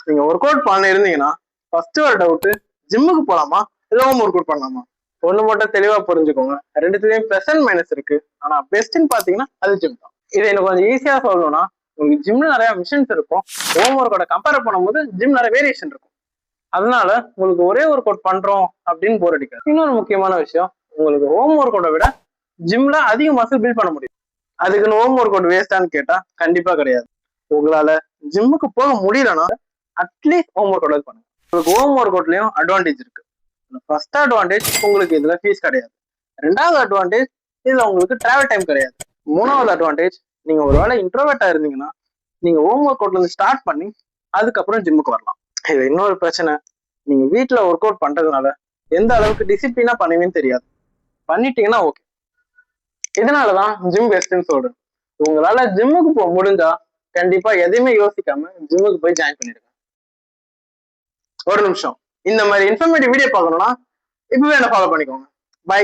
நீங்க work out பண்ண இருந்தீங்கன்னா ஃபர்ஸ்ட் ஒரு டவுட், ஜிம்முக்கு போலாமா இல்ல ஹோம் ஒர்க் அவுட் பண்ணலாமா? ஒண்ணு மட்டும் தெளிவா புரிஞ்சுக்கோங்க, ரெண்டுத்துலயும் பிளஸ் அண்ட் மைனஸ் இருக்கு. ஆனா பெஸ்ட்ன்னு பாத்தீங்கன்னா அது ஜிம் தான். இதை எனக்கு கொஞ்சம் ஈஸியா சொல்லணும்னா, உங்களுக்கு ஜிம்ல நிறைய மிஷின்ஸ் இருக்கும். ஹோம் ஒர்க்கோட கம்பேர் பண்ணும்போது ஜிம் நிறைய வேரியேஷன் இருக்கும். அதனால உங்களுக்கு ஒரே ஒர்க் அவுட் பண்றோம் அப்படின்னு போர் அடிக்காது. இன்னொரு முக்கியமான விஷயம், உங்களுக்கு ஹோம் ஒர்க் அவுட்டை விட ஜிம்ல அதிக மசில் பில்ட் பண்ண முடியும். அதுக்குன்னு ஹோம் ஒர்க் அவுட் வேஸ்டான்னு கேட்டா கண்டிப்பா கிடையாது. உங்களால ஜிம்முக்கு போக முடியலன்னா அட்லீஸ்ட் ஹோம் ஒர்க் அவுட் பண்ணுங்க. உங்களுக்கு ஹோம் ஒர்க் அவுட்லயும் அட்வான்டேஜ் இருக்கு. ஃபர்ஸ்ட் அட்வான்டேஜ், உங்களுக்கு இதுல ஃபீஸ் கிடையாது. ரெண்டாவது அட்வான்டேஜ், இதுல உங்களுக்கு டிராவல் டைம் கிடையாது. மூணாவது அட்வான்டேஜ், நீங்க ஒருவேளை இன்ட்ரோவர்ட்டா இருந்தீங்கன்னா நீங்க ஹோம் ஒர்க் அவுட்ல இருந்து ஸ்டார்ட் பண்ணி அதுக்கப்புறம் ஜிம்முக்கு வரலாம். இது இன்னொரு பிரச்சனை, நீங்க வீட்டுல ஒர்க் அவுட் பண்றதுனால எந்த அளவுக்கு டிசிப்ளினா பண்ணுவீங்கன்னு தெரியாது. பண்ணிட்டீங்கன்னா ஓகே. இதனாலதான் ஜிம் பெஸ்ட்னு சொல்றேன். உங்களால ஜிம்முக்கு போக முடிஞ்சா கண்டிப்பா எதையுமே யோசிக்காம ஜிம்முக்கு போய் ஜாயின் பண்ணிடுங்க. ஒரு நிமிஷம், இந்த மாதிரி இன்ஃபர்மேட்டிவ் வீடியோ பார்க்கணும்னா இப்பவே என்ன ஃபாலோ பண்ணிக்கோங்க. பை.